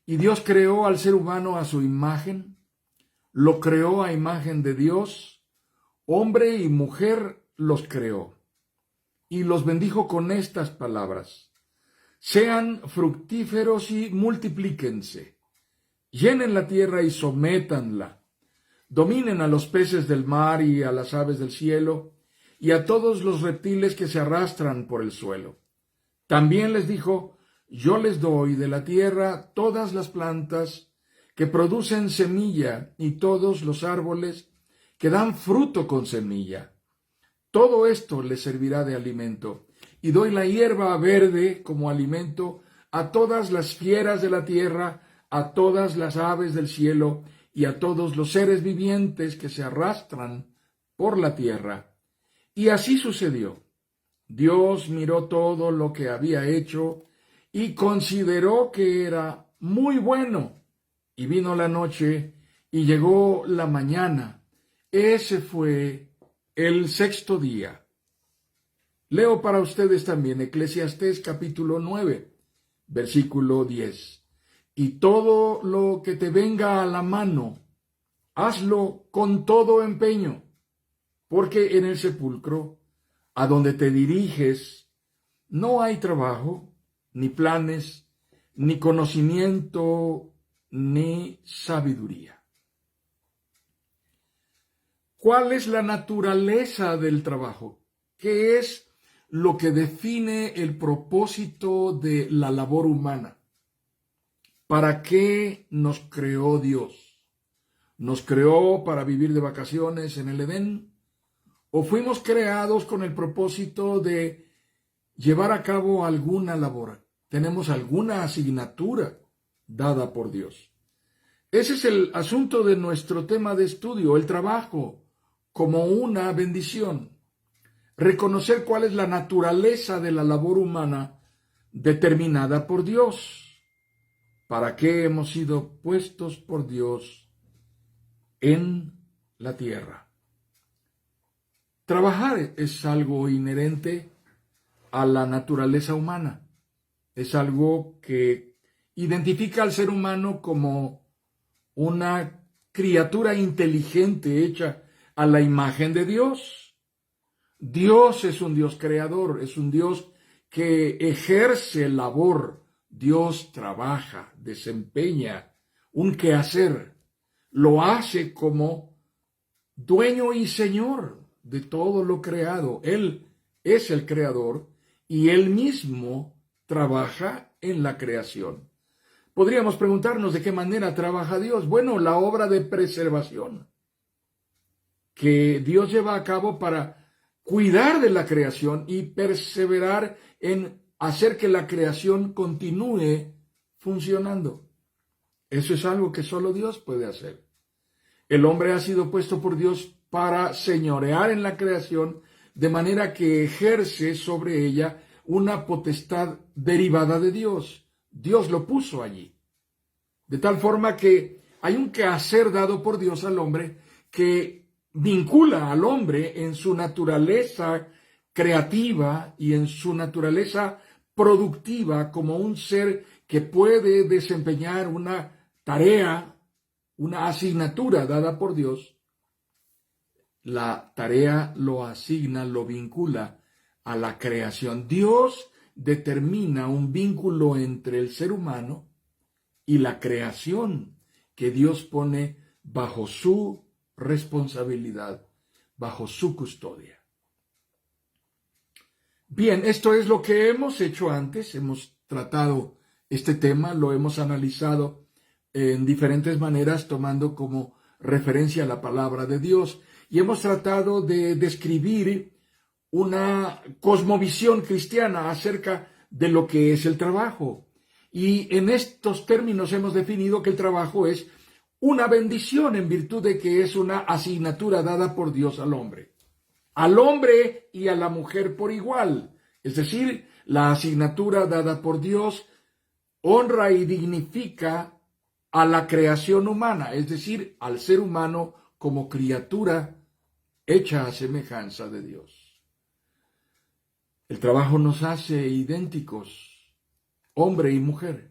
Y Dios creó al ser humano a su imagen, lo creó a imagen de Dios, hombre y mujer los creó, y los bendijo con estas palabras: sean fructíferos y multiplíquense, llenen la tierra y sométanla, dominen a los peces del mar y a las aves del cielo, y a todos los reptiles que se arrastran por el suelo. También les dijo: yo les doy de la tierra todas las plantas que producen semilla y todos los árboles que dan fruto con semilla. Todo esto les servirá de alimento, y doy la hierba verde como alimento a todas las fieras de la tierra, a todas las aves del cielo y a todos los seres vivientes que se arrastran por la tierra. Y así sucedió. Dios miró todo lo que había hecho y consideró que era muy bueno. Y vino la noche y llegó la mañana. Ese fue el sexto día. Leo para ustedes también Eclesiastés capítulo 9, versículo 10. Y todo lo que te venga a la mano, hazlo con todo empeño, porque en el sepulcro, a donde te diriges, no hay trabajo, ni planes, ni conocimiento, ni sabiduría. ¿Cuál es la naturaleza del trabajo? ¿Qué es lo que define el propósito de la labor humana? ¿Para qué nos creó Dios? ¿Nos creó para vivir de vacaciones en el Edén? ¿O fuimos creados con el propósito de llevar a cabo alguna labor? ¿Tenemos alguna asignatura dada por Dios? Ese es el asunto de nuestro tema de estudio, el trabajo como una bendición. Reconocer cuál es la naturaleza de la labor humana determinada por Dios. ¿Para qué hemos sido puestos por Dios en la tierra? Trabajar es algo inherente a la naturaleza humana. Es algo que identifica al ser humano como una criatura inteligente hecha a la imagen de Dios. Dios es un Dios creador, es un Dios que ejerce labor. Dios trabaja, desempeña un quehacer, lo hace como dueño y señor de todo lo creado. Él es el creador y él mismo trabaja en la creación. Podríamos preguntarnos de qué manera trabaja Dios. Bueno, la obra de preservación que Dios lleva a cabo para cuidar de la creación y perseverar en hacer que la creación continúe funcionando. Eso es algo que solo Dios puede hacer. El hombre ha sido puesto por Dios para señorear en la creación, de manera que ejerce sobre ella una potestad derivada de Dios. Dios lo puso allí. De tal forma que hay un quehacer dado por Dios al hombre que vincula al hombre en su naturaleza creativa y en su naturaleza productiva como un ser que puede desempeñar una tarea, una asignatura dada por Dios. La tarea lo asigna, lo vincula a la creación. Dios determina un vínculo entre el ser humano y la creación que Dios pone bajo su responsabilidad, bajo su custodia. Bien, esto es lo que hemos hecho antes. Hemos tratado este tema, lo hemos analizado en diferentes maneras, tomando como referencia la palabra de Dios, y hemos tratado de describir una cosmovisión cristiana acerca de lo que es el trabajo. Y en estos términos hemos definido que el trabajo es una bendición en virtud de que es una asignatura dada por Dios al hombre y a la mujer por igual. Es decir, la asignatura dada por Dios honra y dignifica a la creación humana, es decir, al ser humano como criatura hecha a semejanza de Dios. El trabajo nos hace idénticos, hombre y mujer.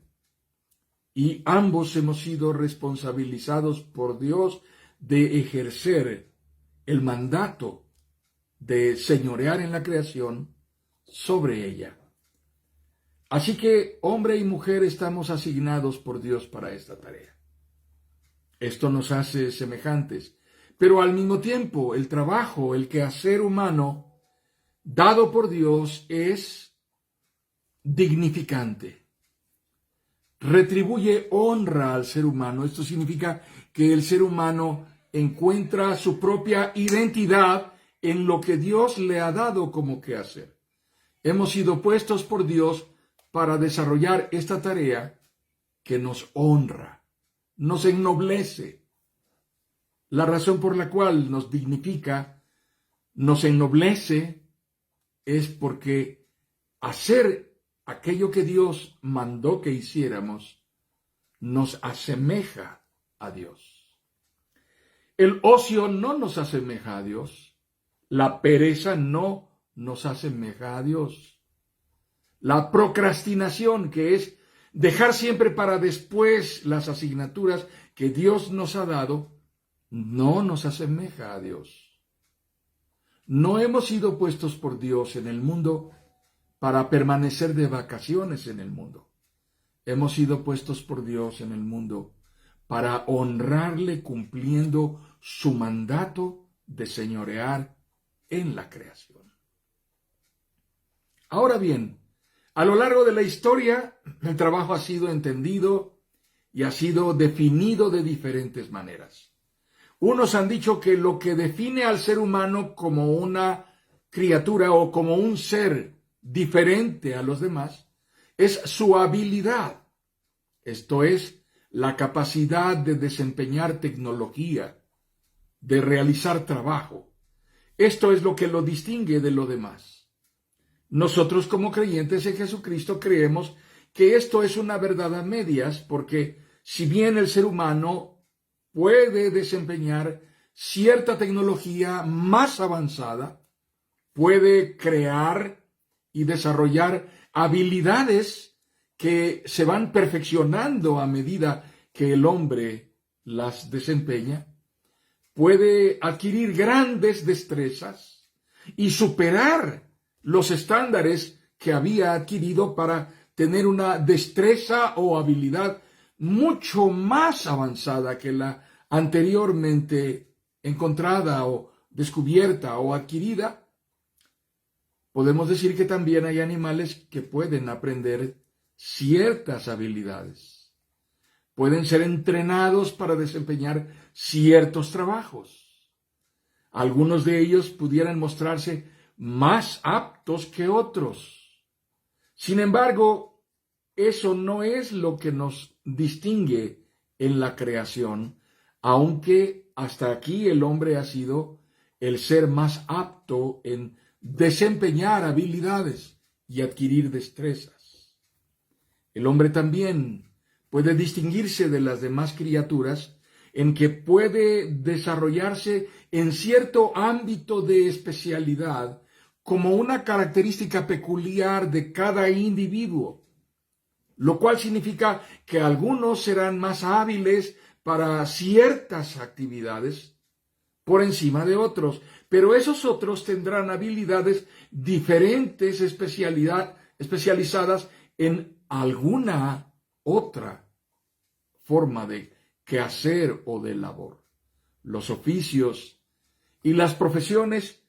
y ambos hemos sido responsabilizados por Dios de ejercer el mandato de señorear en la creación sobre ella. Así que hombre y mujer estamos asignados por Dios para esta tarea. Esto nos hace semejantes, pero al mismo tiempo el trabajo, el quehacer humano dado por Dios es dignificante. Retribuye honra al ser humano. Esto significa que el ser humano encuentra su propia identidad en lo que Dios le ha dado como quehacer. Hemos sido puestos por Dios para desarrollar esta tarea que nos honra, nos ennoblece. La razón por la cual nos dignifica, nos ennoblece, es porque hacer aquello que Dios mandó que hiciéramos nos asemeja a Dios. El ocio no nos asemeja a Dios. La pereza no nos asemeja a Dios. La procrastinación, que es dejar siempre para después las asignaturas que Dios nos ha dado, no nos asemeja a Dios. No hemos sido puestos por Dios en el mundo para permanecer de vacaciones en el mundo. Hemos sido puestos por Dios en el mundo para honrarle cumpliendo su mandato de señorear en la creación. Ahora bien, a lo largo de la historia, el trabajo ha sido entendido y ha sido definido de diferentes maneras. Unos han dicho que lo que define al ser humano como una criatura o como un ser diferente a los demás es su habilidad, esto es, la capacidad de desempeñar tecnología, de realizar trabajo. Esto es lo que lo distingue de lo demás. Nosotros como creyentes en Jesucristo creemos que esto es una verdad a medias, porque si bien el ser humano puede desempeñar cierta tecnología más avanzada, puede crear y desarrollar habilidades que se van perfeccionando a medida que el hombre las desempeña, puede adquirir grandes destrezas y superar los estándares que había adquirido para tener una destreza o habilidad mucho más avanzada que la anteriormente encontrada o descubierta o adquirida. Podemos decir que también hay animales que pueden aprender ciertas habilidades. Pueden ser entrenados para desempeñar ciertos trabajos. Algunos de ellos pudieran mostrarse más aptos que otros. Sin embargo, eso no es lo que nos distingue en la creación, aunque hasta aquí el hombre ha sido el ser más apto en desempeñar habilidades y adquirir destrezas. El hombre también puede distinguirse de las demás criaturas en que puede desarrollarse en cierto ámbito de especialidad como una característica peculiar de cada individuo, lo cual significa que algunos serán más hábiles para ciertas actividades por encima de otros, pero esos otros tendrán habilidades diferentes, especializadas en alguna otra forma de quehacer o de labor. Los oficios y las profesiones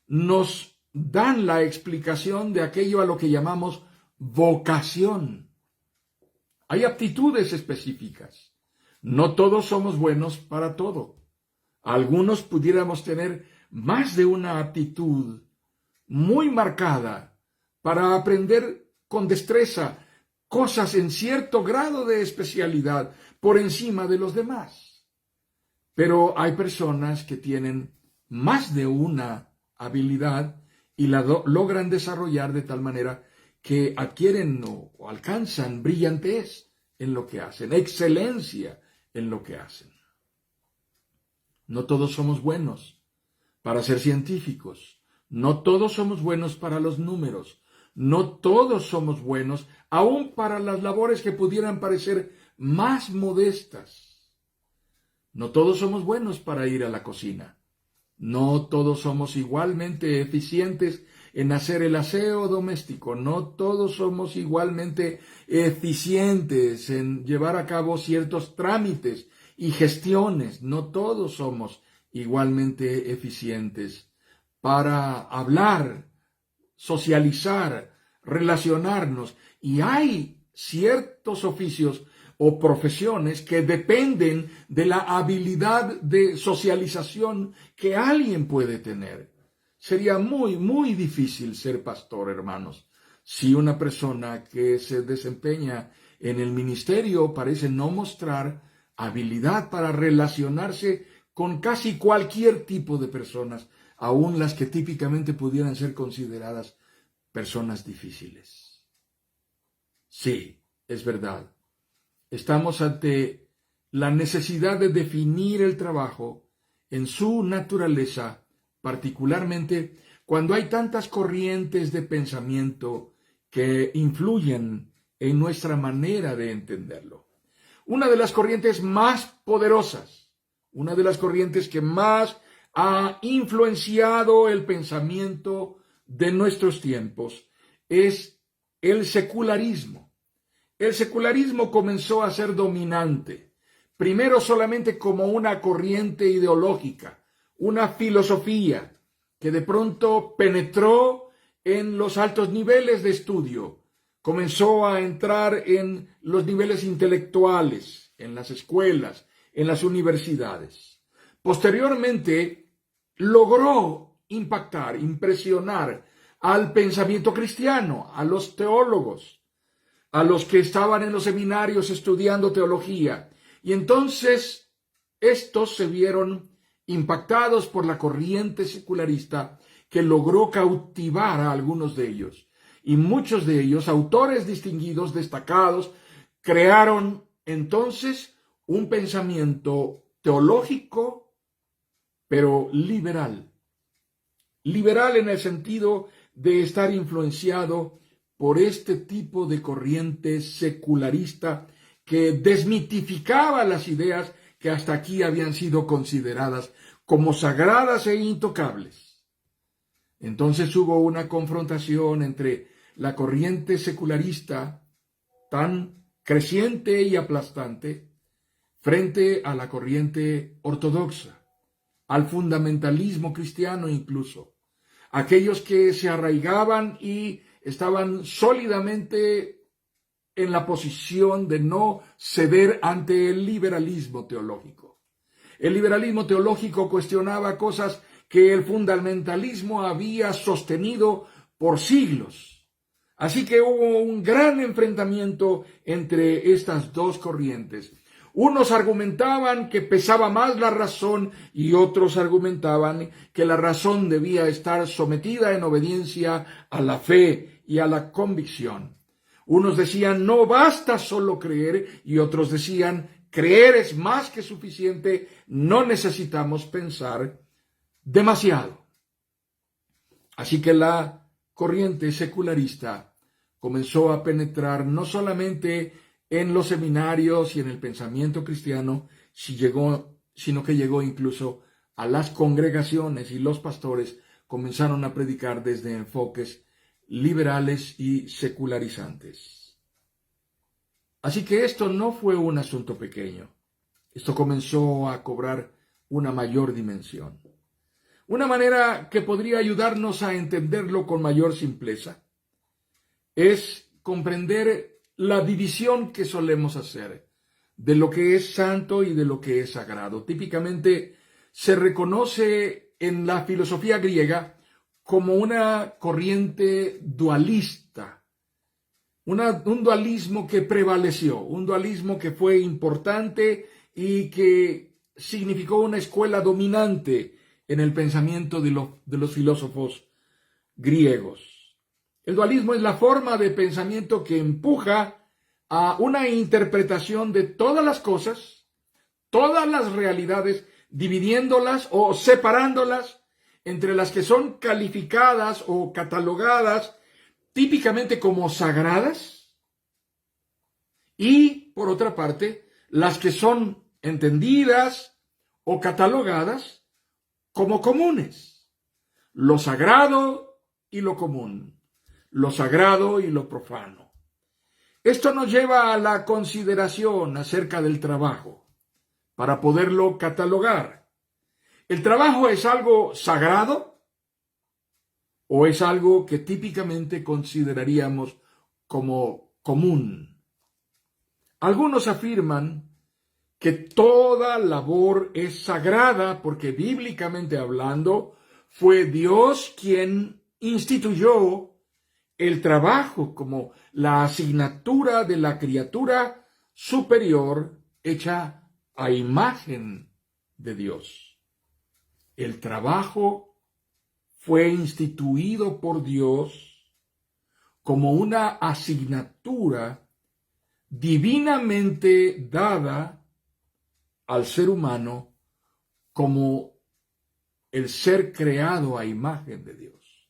nos dan la explicación de aquello a lo que llamamos vocación. Hay aptitudes específicas. No todos somos buenos para todo. Algunos pudiéramos tener más de una aptitud muy marcada para aprender con destreza cosas en cierto grado de especialidad por encima de los demás. Pero hay personas que tienen más de una habilidad y la logran desarrollar de tal manera que adquieren o alcanzan brillantez en lo que hacen, excelencia en lo que hacen. No todos somos buenos para ser científicos, no todos somos buenos para los números, No todos somos buenos, aun para las labores que pudieran parecer más modestas. No todos somos buenos para ir a la cocina. No todos somos igualmente eficientes en hacer el aseo doméstico. No todos somos igualmente eficientes en llevar a cabo ciertos trámites y gestiones. No todos somos igualmente eficientes para hablar, socializar, relacionarnos. Y hay ciertos oficios o profesiones que dependen de la habilidad de socialización que alguien puede tener. Sería muy difícil ser pastor, hermanos, si una persona que se desempeña en el ministerio parece no mostrar habilidad para relacionarse con casi cualquier tipo de personas, aun las que típicamente pudieran ser consideradas personas difíciles. Sí, es verdad. Estamos ante la necesidad de definir el trabajo en su naturaleza, particularmente cuando hay tantas corrientes de pensamiento que influyen en nuestra manera de entenderlo. Una de las corrientes más poderosas, una de las corrientes que más ha influenciado el pensamiento de nuestros tiempos es el secularismo. El secularismo comenzó a ser dominante, primero solamente como una corriente ideológica, una filosofía que de pronto penetró en los altos niveles de estudio, comenzó a entrar en los niveles intelectuales, en las escuelas, en las universidades. Posteriormente, logró impactar, impresionar al pensamiento cristiano, a los teólogos, a los que estaban en los seminarios estudiando teología. Y entonces estos se vieron impactados por la corriente secularista que logró cautivar a algunos de ellos. Y muchos de ellos, autores distinguidos, destacados, crearon entonces un pensamiento teológico, pero liberal. Liberal en el sentido de estar influenciado por este tipo de corriente secularista que desmitificaba las ideas que hasta aquí habían sido consideradas como sagradas e intocables. Entonces hubo una confrontación entre la corriente secularista tan creciente y aplastante frente a la corriente ortodoxa, al fundamentalismo cristiano incluso, aquellos que se arraigaban y estaban sólidamente en la posición de no ceder ante el liberalismo teológico. El liberalismo teológico cuestionaba cosas que el fundamentalismo había sostenido por siglos. Así que hubo un gran enfrentamiento entre estas dos corrientes. Unos argumentaban que pesaba más la razón y otros argumentaban que la razón debía estar sometida en obediencia a la fe y a la convicción. Unos decían no basta solo creer y otros decían creer es más que suficiente, no necesitamos pensar demasiado. Así que la corriente secularista comenzó a penetrar no solamente en los seminarios y en el pensamiento cristiano, sino que llegó incluso a las congregaciones, y los pastores comenzaron a predicar desde enfoques liberales y secularizantes. Así que esto no fue un asunto pequeño. Esto comenzó a cobrar una mayor dimensión. Una manera que podría ayudarnos a entenderlo con mayor simpleza es comprender la división que solemos hacer de lo que es santo y de lo que es sagrado. Típicamente se reconoce en la filosofía griega como una corriente dualista, un dualismo que prevaleció, un dualismo que fue importante y que significó una escuela dominante en el pensamiento de los filósofos griegos. El dualismo es la forma de pensamiento que empuja a una interpretación de todas las cosas, todas las realidades, dividiéndolas o separándolas entre las que son calificadas o catalogadas típicamente como sagradas y, por otra parte, las que son entendidas o catalogadas como comunes. Lo sagrado y lo común, lo sagrado y lo profano. Esto nos lleva a la consideración acerca del trabajo, para poderlo catalogar. ¿El trabajo es algo sagrado o es algo que típicamente consideraríamos como común? Algunos afirman que toda labor es sagrada porque bíblicamente hablando fue Dios quien instituyó el trabajo como la asignatura de la criatura superior hecha a imagen de Dios. El trabajo fue instituido por Dios como una asignatura divinamente dada al ser humano como el ser creado a imagen de Dios.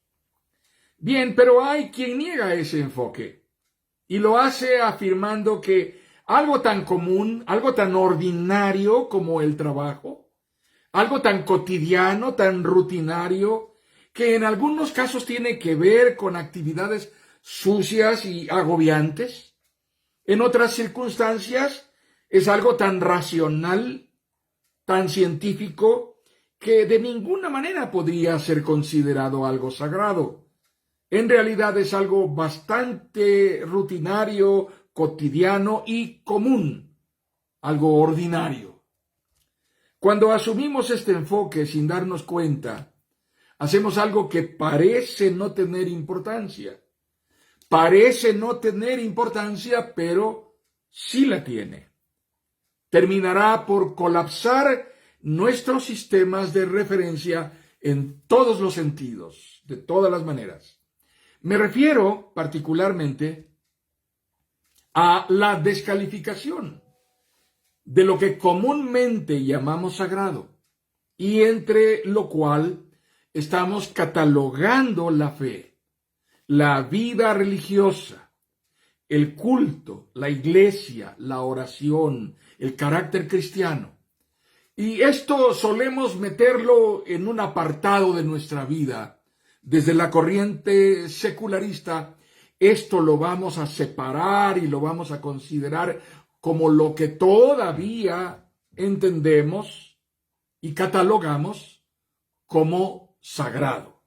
Bien, pero hay quien niega ese enfoque y lo hace afirmando que algo tan común, algo tan ordinario como el trabajo, algo tan cotidiano, tan rutinario, que en algunos casos tiene que ver con actividades sucias y agobiantes, en otras circunstancias es algo tan racional, tan científico, que de ninguna manera podría ser considerado algo sagrado. En realidad es algo bastante rutinario, cotidiano y común, algo ordinario. Cuando asumimos este enfoque sin darnos cuenta, hacemos algo que parece no tener importancia. Parece no tener importancia, pero sí la tiene. Terminará por colapsar nuestros sistemas de referencia en todos los sentidos, de todas las maneras. Me refiero particularmente a la descalificación de lo que comúnmente llamamos sagrado y entre lo cual estamos catalogando la fe, la vida religiosa, el culto, la iglesia, la oración, el carácter cristiano. Y esto solemos meterlo en un apartado de nuestra vida. Desde la corriente secularista, esto lo vamos a separar y lo vamos a considerar como lo que todavía entendemos y catalogamos como sagrado.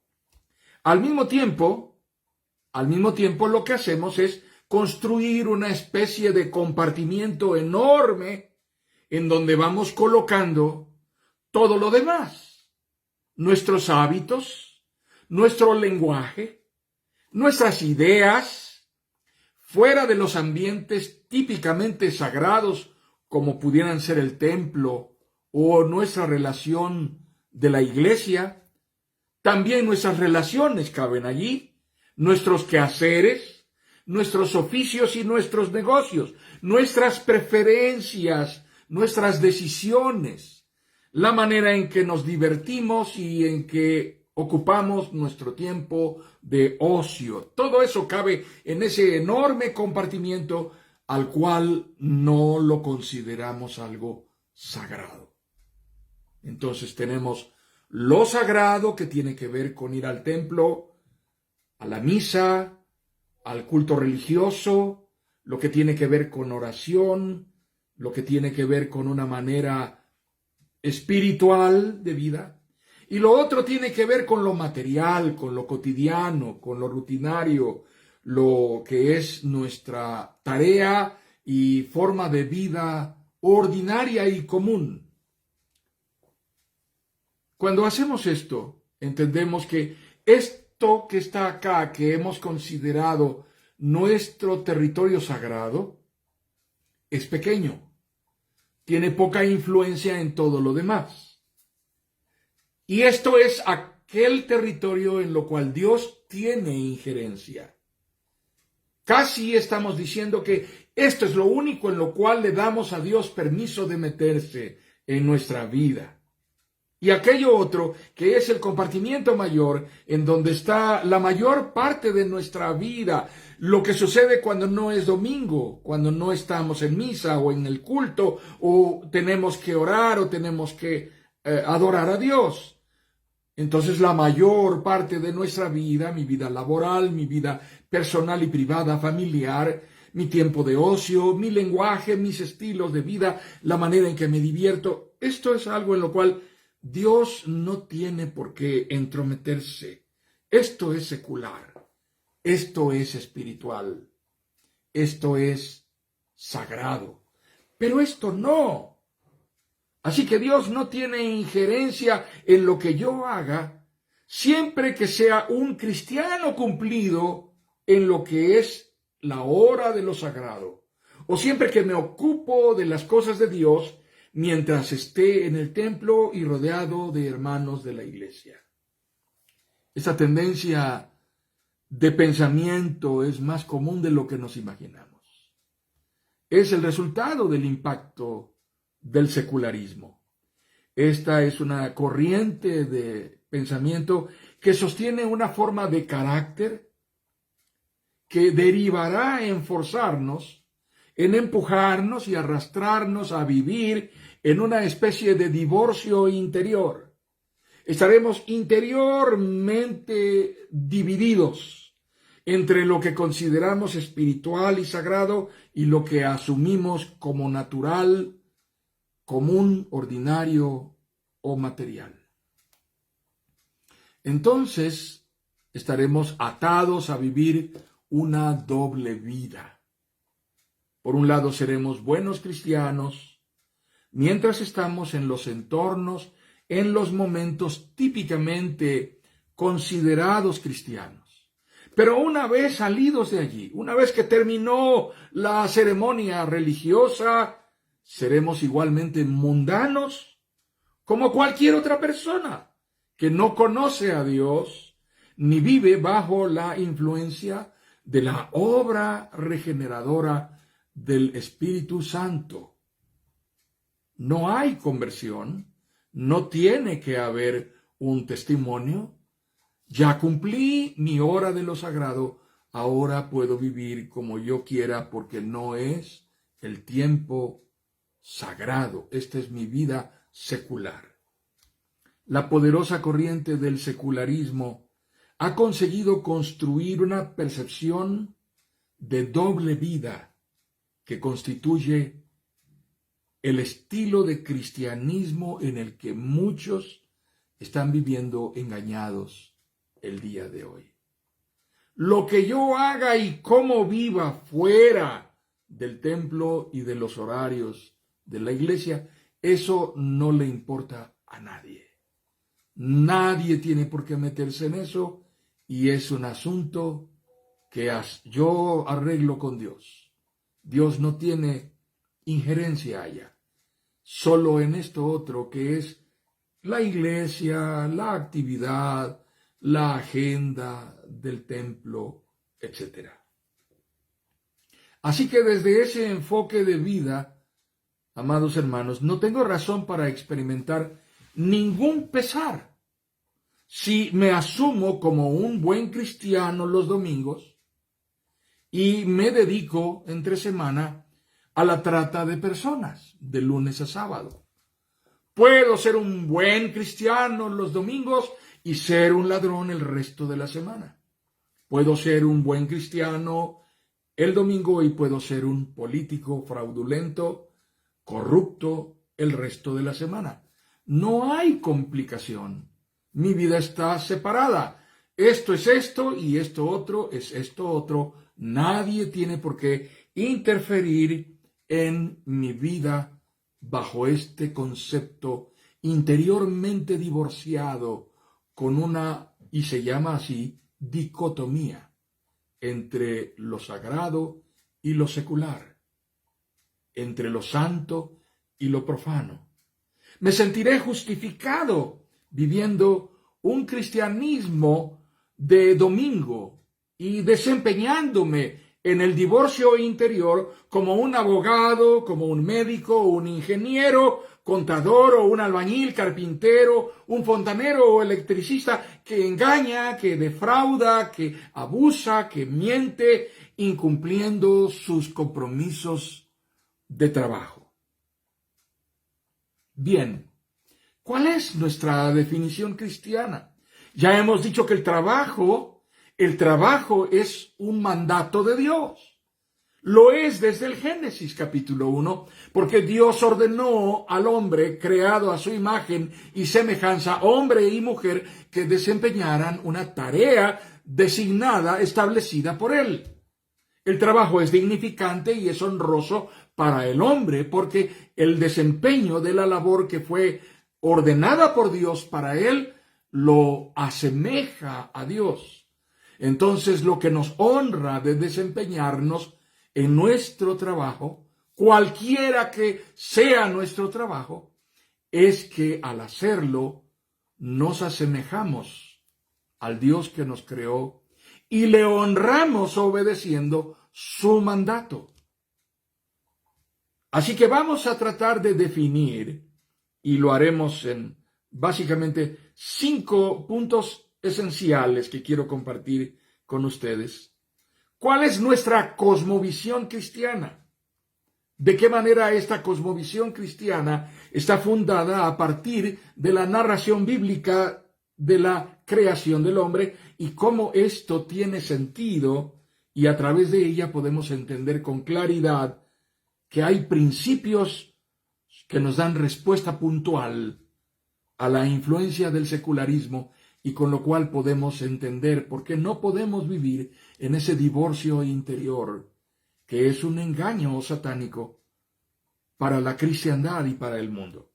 Al mismo tiempo lo que hacemos es construir una especie de compartimiento enorme en donde vamos colocando todo lo demás, nuestros hábitos, nuestro lenguaje, nuestras ideas, fuera de los ambientes típicamente sagrados como pudieran ser el templo o nuestra relación de la iglesia. También nuestras relaciones caben allí, nuestros quehaceres, nuestros oficios y nuestros negocios, nuestras preferencias, nuestras decisiones, la manera en que nos divertimos y en que ocupamos nuestro tiempo de ocio. Todo eso cabe en ese enorme compartimiento al cual no lo consideramos algo sagrado. Entonces tenemos lo sagrado que tiene que ver con ir al templo, a la misa, al culto religioso, lo que tiene que ver con oración, lo que tiene que ver con una manera espiritual de vida. Y lo otro tiene que ver con lo material, con lo cotidiano, con lo rutinario, lo que es nuestra tarea y forma de vida ordinaria y común. Cuando hacemos esto, entendemos que esto que está acá, que hemos considerado nuestro territorio sagrado, es pequeño, tiene poca influencia en todo lo demás. Y esto es aquel territorio en lo cual Dios tiene injerencia. Casi estamos diciendo que esto es lo único en lo cual le damos a Dios permiso de meterse en nuestra vida. Y aquello otro, que es el compartimiento mayor, en donde está la mayor parte de nuestra vida, lo que sucede cuando no es domingo, cuando no estamos en misa o en el culto, o tenemos que orar o tenemos que adorar a Dios. Entonces la mayor parte de nuestra vida, mi vida laboral, mi vida personal y privada, familiar, mi tiempo de ocio, mi lenguaje, mis estilos de vida, la manera en que me divierto, esto es algo en lo cual Dios no tiene por qué entrometerse. Esto es secular, esto es espiritual, esto es sagrado, pero esto no. Así que Dios no tiene injerencia en lo que yo haga, siempre que sea un cristiano cumplido en lo que es la hora de lo sagrado, o siempre que me ocupo de las cosas de Dios mientras esté en el templo y rodeado de hermanos de la iglesia. Esa tendencia de pensamiento es más común de lo que nos imaginamos. Es el resultado del impacto del secularismo. Esta es una corriente de pensamiento que sostiene una forma de carácter que derivará en forzarnos, en empujarnos y arrastrarnos a vivir en una especie de divorcio interior. Estaremos interiormente divididos entre lo que consideramos espiritual y sagrado y lo que asumimos como natural, común, ordinario o material. Entonces estaremos atados a vivir una doble vida. Por un lado seremos buenos cristianos mientras estamos en los entornos, en los momentos típicamente considerados cristianos. Pero una vez salidos de allí, una vez que terminó la ceremonia religiosa, seremos igualmente mundanos como cualquier otra persona que no conoce a Dios ni vive bajo la influencia de la obra regeneradora del Espíritu Santo. No hay conversión, no tiene que haber un testimonio. Ya cumplí mi hora de lo sagrado, ahora puedo vivir como yo quiera porque no es el tiempo sagrado. Esta es mi vida secular. La poderosa corriente del secularismo ha conseguido construir una percepción de doble vida que constituye el estilo de cristianismo en el que muchos están viviendo engañados el día de hoy. Lo que yo haga y cómo viva fuera del templo y de los horarios de la iglesia, eso no le importa a nadie. Nadie tiene por qué meterse en eso y es un asunto que yo arreglo con Dios. Dios no tiene injerencia allá. Solo en esto otro que es la iglesia, la actividad, la agenda del templo, etc. Así que desde ese enfoque de vida, amados hermanos, no tengo razón para experimentar ningún pesar si me asumo como un buen cristiano los domingos y me dedico entre semana a la trata de personas, de lunes a sábado. Puedo ser un buen cristiano los domingos y ser un ladrón el resto de la semana. Puedo ser un buen cristiano el domingo y puedo ser un político fraudulento, corrupto el resto de la semana. No hay complicación. Mi vida está separada. Esto es esto y esto otro es esto otro. Nadie tiene por qué interferir en mi vida bajo este concepto interiormente divorciado con una, y se llama así, dicotomía entre lo sagrado y lo secular, entre lo santo y lo profano. Me sentiré justificado viviendo un cristianismo de domingo y desempeñándome en el divorcio interior como un abogado, como un médico, un ingeniero, contador o un albañil, carpintero, un fontanero o electricista que engaña, que defrauda, que abusa, que miente, incumpliendo sus compromisos de trabajo. Bien, ¿cuál es nuestra definición cristiana? Ya hemos dicho que el trabajo es un mandato de Dios. Lo es desde el Génesis capítulo 1, porque Dios ordenó al hombre creado a su imagen y semejanza, hombre y mujer, que desempeñaran una tarea designada, establecida por él. El trabajo es dignificante y es honroso para el hombre, porque el desempeño de la labor que fue ordenada por Dios para él lo asemeja a Dios. Entonces, lo que nos honra de desempeñarnos en nuestro trabajo, cualquiera que sea nuestro trabajo, es que al hacerlo nos asemejamos al Dios que nos creó y le honramos obedeciendo su mandato. Así que vamos a tratar de definir, y lo haremos en básicamente 5 puntos esenciales que quiero compartir con ustedes. ¿Cuál es nuestra cosmovisión cristiana? ¿De qué manera esta cosmovisión cristiana está fundada a partir de la narración bíblica de la creación del hombre y cómo esto tiene sentido, y a través de ella podemos entender con claridad que hay principios que nos dan respuesta puntual a la influencia del secularismo, y con lo cual podemos entender por qué no podemos vivir en ese divorcio interior, que es un engaño satánico para la cristiandad y para el mundo.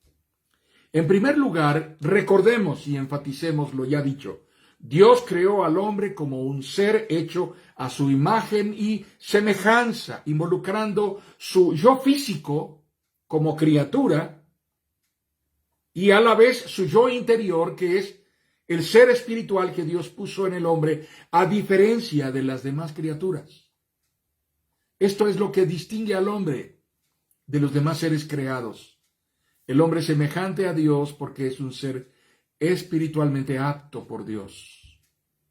En primer lugar, recordemos y enfaticemos lo ya dicho. Dios creó al hombre como un ser hecho a su imagen y semejanza, involucrando su yo físico como criatura y a la vez su yo interior, que es el ser espiritual que Dios puso en el hombre, a diferencia de las demás criaturas. Esto es lo que distingue al hombre de los demás seres creados. El hombre es semejante a Dios porque es un ser espiritualmente apto por Dios.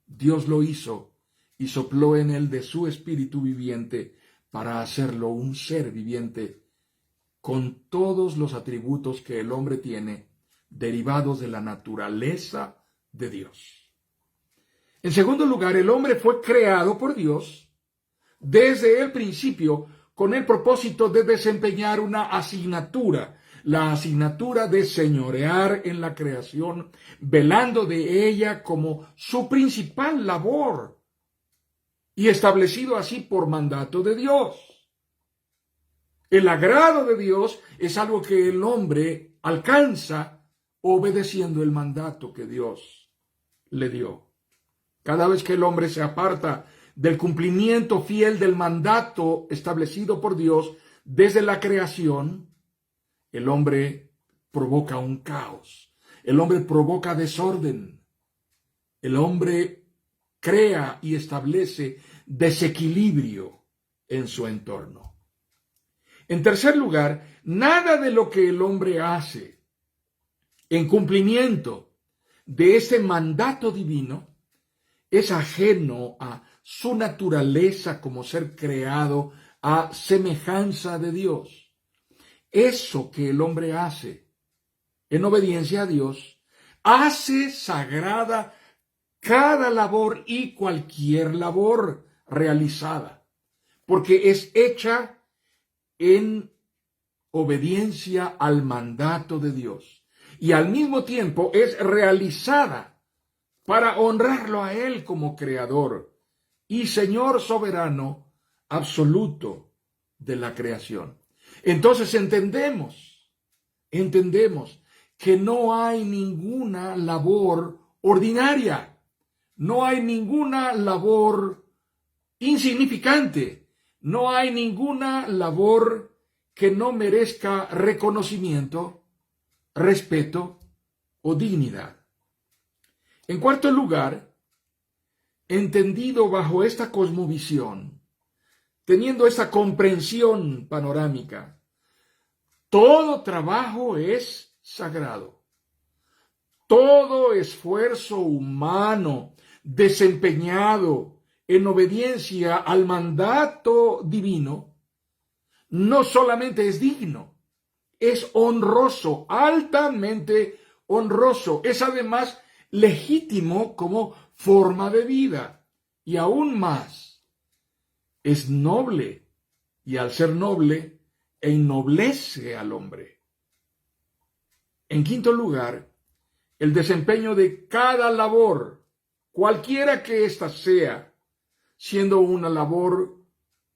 Dios lo hizo y sopló en él de su espíritu viviente para hacerlo un ser viviente con todos los atributos que el hombre tiene derivados de la naturaleza de Dios. En segundo lugar, el hombre fue creado por Dios desde el principio con el propósito de desempeñar una asignatura, la asignatura de señorear en la creación, velando de ella como su principal labor y establecido así por mandato de Dios. El agrado de Dios es algo que el hombre alcanza obedeciendo el mandato que Dios le dio. Cada vez que el hombre se aparta del cumplimiento fiel del mandato establecido por Dios desde la creación, el hombre provoca un caos, el hombre provoca desorden, el hombre crea y establece desequilibrio en su entorno. En tercer lugar, nada de lo que el hombre hace en cumplimiento de ese mandato divino es ajeno a su naturaleza como ser creado a semejanza de Dios. Eso que el hombre hace en obediencia a Dios hace sagrada cada labor y cualquier labor realizada, porque es hecha en obediencia al mandato de Dios y al mismo tiempo es realizada para honrarlo a Él como creador y Señor soberano absoluto de la creación. Entonces entendemos que no hay ninguna labor ordinaria, no hay ninguna labor insignificante, no hay ninguna labor que no merezca reconocimiento, respeto o dignidad. En cuarto lugar, entendido bajo esta cosmovisión, teniendo esta comprensión panorámica, Todo trabajo es sagrado. Todo esfuerzo humano desempeñado en obediencia al mandato divino no solamente es digno, es honroso, altamente honroso. Es además legítimo como forma de vida. Y aún más, es noble. Y al ser noble, ennoblece al hombre. En quinto lugar, el desempeño de cada labor, cualquiera que ésta sea, siendo una labor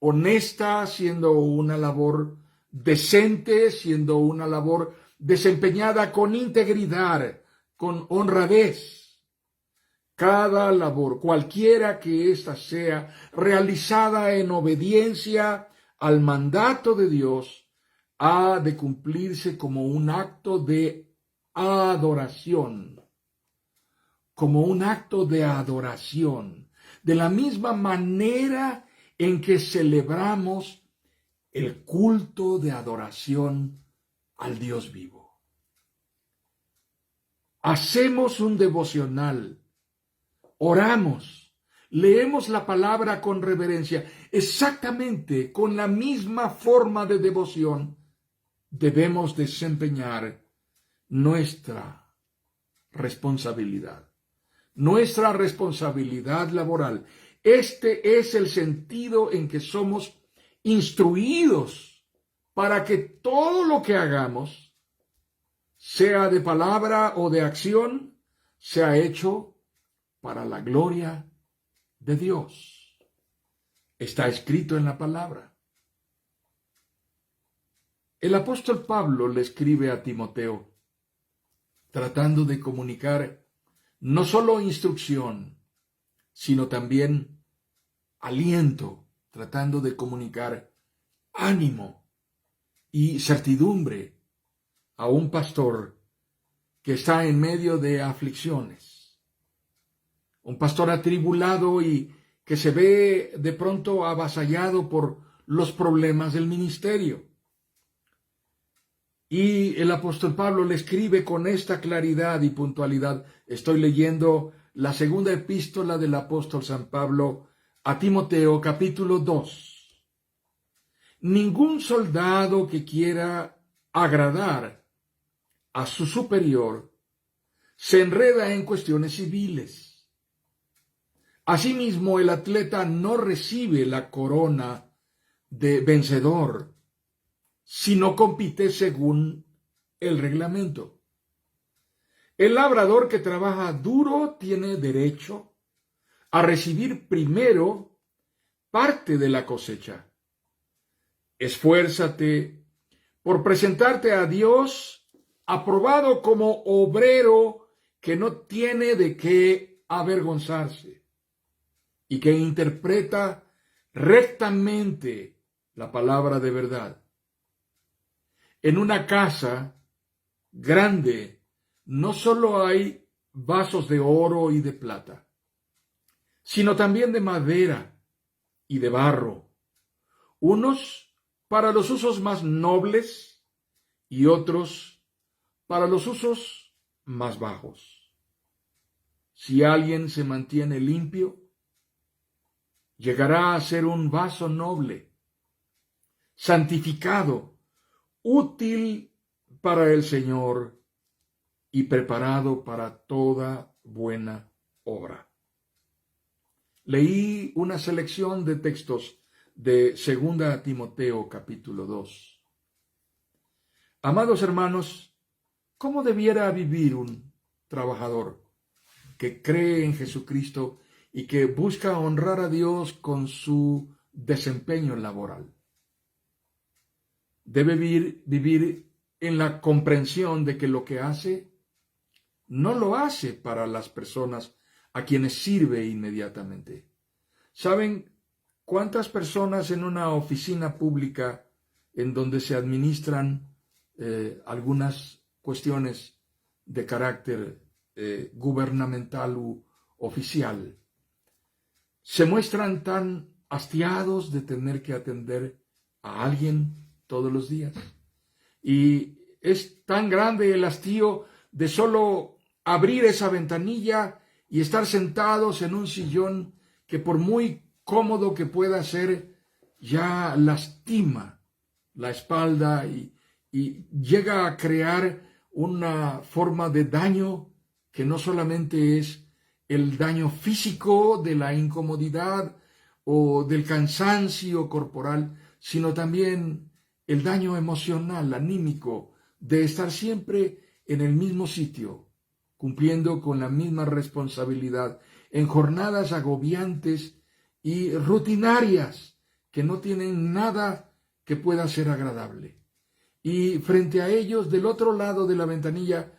honesta, siendo una labor decente, siendo una labor desempeñada con integridad, con honradez. Cada labor, cualquiera que ésta sea, realizada en obediencia al mandato de Dios, ha de cumplirse como un acto de adoración, como un acto de adoración, de la misma manera en que celebramos el culto de adoración al Dios vivo. Hacemos un devocional, oramos, leemos la palabra con reverencia, exactamente con la misma forma de devoción debemos desempeñar nuestra responsabilidad laboral. Este es el sentido en que somos instruidos para que todo lo que hagamos, sea de palabra o de acción, sea hecho para la gloria de Dios. Está escrito en la palabra. El apóstol Pablo le escribe a Timoteo, tratando de comunicar no solo instrucción, sino también aliento, tratando de comunicar ánimo y certidumbre a un pastor que está en medio de aflicciones. Un pastor atribulado y que se ve de pronto avasallado por los problemas del ministerio. Y el apóstol Pablo le escribe con esta claridad y puntualidad. Estoy leyendo la segunda epístola del apóstol San Pablo a Timoteo, capítulo 2. Ningún soldado que quiera agradar a su superior se enreda en cuestiones civiles. Asimismo, el atleta no recibe la corona de vencedor si no compite según el reglamento. El labrador que trabaja duro tiene derecho a recibir primero parte de la cosecha. Esfuérzate por presentarte a Dios aprobado como obrero que no tiene de qué avergonzarse y que interpreta rectamente la palabra de verdad. En una casa grande no solo hay vasos de oro y de plata, sino también de madera y de barro, unos para los usos más nobles y otros para los usos más bajos. Si alguien se mantiene limpio, llegará a ser un vaso noble, santificado, útil para el Señor y preparado para toda buena obra. Leí una selección de textos de 2 Timoteo capítulo 2. Amados hermanos, ¿cómo debiera vivir un trabajador que cree en Jesucristo y que busca honrar a Dios con su desempeño laboral? Debe vivir en la comprensión de que lo que hace no lo hace para las personas a quienes sirve inmediatamente. ¿Saben cuántas personas en una oficina pública en donde se administran algunas cuestiones de carácter gubernamental u oficial se muestran tan hastiados de tener que atender a alguien todos los días? Y es tan grande el hastío de solo abrir esa ventanilla y estar sentados en un sillón que por muy cómodo que pueda ser, ya lastima la espalda y llega a crear una forma de daño que no solamente es el daño físico de la incomodidad o del cansancio corporal, sino también el daño emocional, anímico, de estar siempre en el mismo sitio, cumpliendo con la misma responsabilidad, en jornadas agobiantes y rutinarias que no tienen nada que pueda ser agradable. Y frente a ellos, del otro lado de la ventanilla,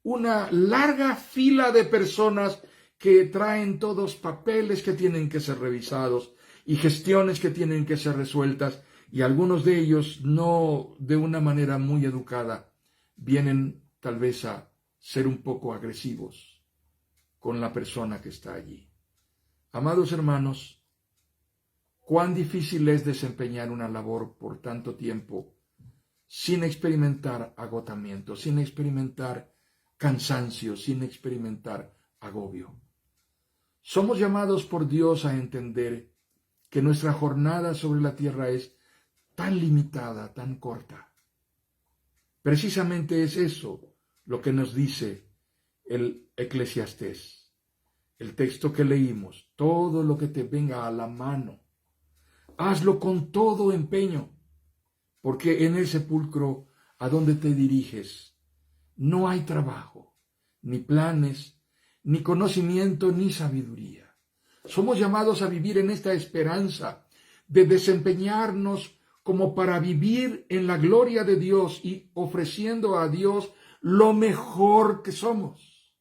una larga fila de personas que traen todos papeles que tienen que ser revisados y gestiones que tienen que ser resueltas, y algunos de ellos, no de una manera muy educada, vienen tal vez a ser un poco agresivos con la persona que está allí. Amados hermanos, cuán difícil es desempeñar una labor por tanto tiempo sin experimentar agotamiento, sin experimentar cansancio, sin experimentar agobio. Somos llamados por Dios a entender que nuestra jornada sobre la tierra es tan limitada, tan corta. Precisamente es eso lo que nos dice el Eclesiastés, el texto que leímos: todo lo que te venga a la mano, hazlo con todo empeño, porque en el sepulcro a donde te diriges no hay trabajo, ni planes, ni conocimiento, ni sabiduría. Somos llamados a vivir en esta esperanza de desempeñarnos como para vivir en la gloria de Dios y ofreciendo a Dios lo mejor que somos,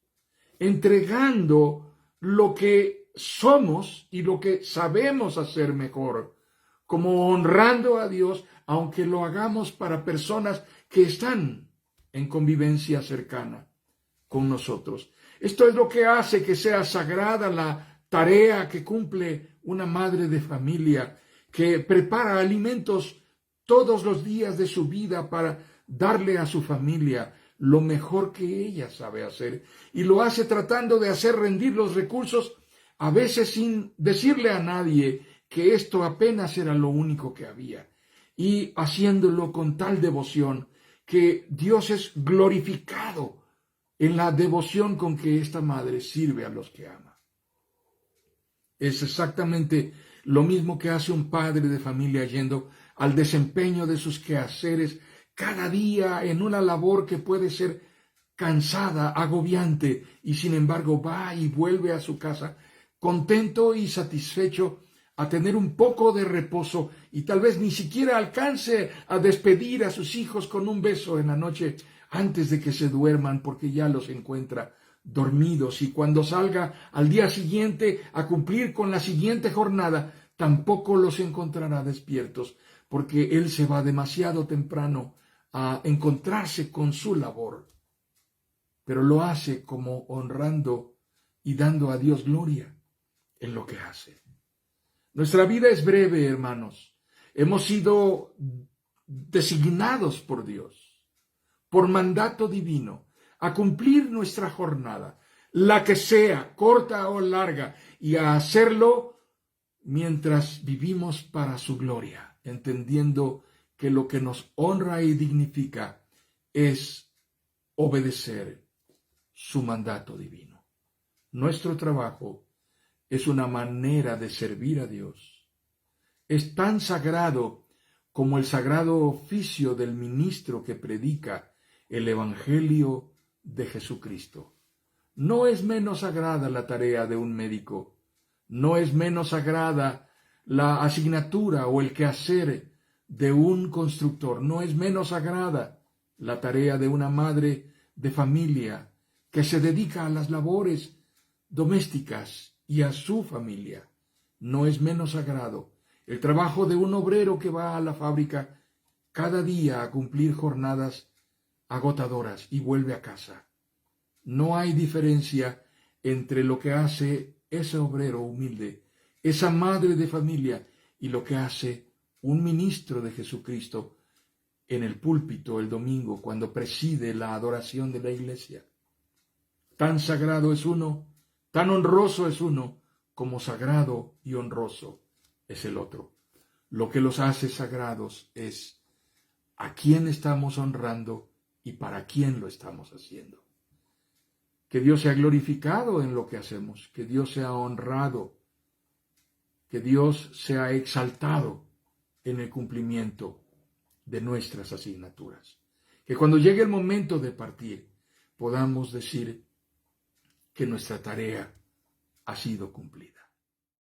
entregando lo que somos y lo que sabemos hacer mejor, como honrando a Dios, aunque lo hagamos para personas que están en convivencia cercana con nosotros. Esto es lo que hace que sea sagrada la tarea que cumple una madre de familia, que prepara alimentos todos los días de su vida para darle a su familia lo mejor que ella sabe hacer, y lo hace tratando de hacer rendir los recursos, a veces sin decirle a nadie que esto apenas era lo único que había, y haciéndolo con tal devoción que Dios es glorificado en la devoción con que esta madre sirve a los que ama. Es exactamente lo mismo que hace un padre de familia yendo al desempeño de sus quehaceres cada día en una labor que puede ser cansada, agobiante, y sin embargo va y vuelve a su casa contento y satisfecho a tener un poco de reposo, y tal vez ni siquiera alcance a despedir a sus hijos con un beso en la noche antes de que se duerman, porque ya los encuentra dormidos, y cuando salga al día siguiente a cumplir con la siguiente jornada, tampoco los encontrará despiertos, porque él se va demasiado temprano a encontrarse con su labor. Pero lo hace como honrando y dando a Dios gloria en lo que hace. Nuestra vida es breve, hermanos. Hemos sido designados por Dios, por mandato divino, a cumplir nuestra jornada, la que sea, corta o larga, y a hacerlo mientras vivimos para su gloria, entendiendo que lo que nos honra y dignifica es obedecer su mandato divino. Nuestro trabajo es una manera de servir a Dios. Es tan sagrado como el sagrado oficio del ministro que predica el Evangelio de Jesucristo. No es menos sagrada la tarea de un médico, no es menos sagrada la asignatura o el quehacer de un constructor, no es menos sagrada la tarea de una madre de familia que se dedica a las labores domésticas y a su familia. No es menos sagrado el trabajo de un obrero que va a la fábrica cada día a cumplir jornadas agotadoras y vuelve a casa. No hay diferencia entre lo que hace ese obrero humilde, esa madre de familia, y lo que hace un ministro de Jesucristo en el púlpito el domingo cuando preside la adoración de la iglesia. Tan sagrado es uno, tan honroso es uno, como sagrado y honroso es el otro. Lo que los hace sagrados es a quién estamos honrando y para quién lo estamos haciendo. Que Dios sea glorificado en lo que hacemos, que Dios sea honrado, que Dios sea exaltado en el cumplimiento de nuestras asignaturas. Que cuando llegue el momento de partir, podamos decir que nuestra tarea ha sido cumplida.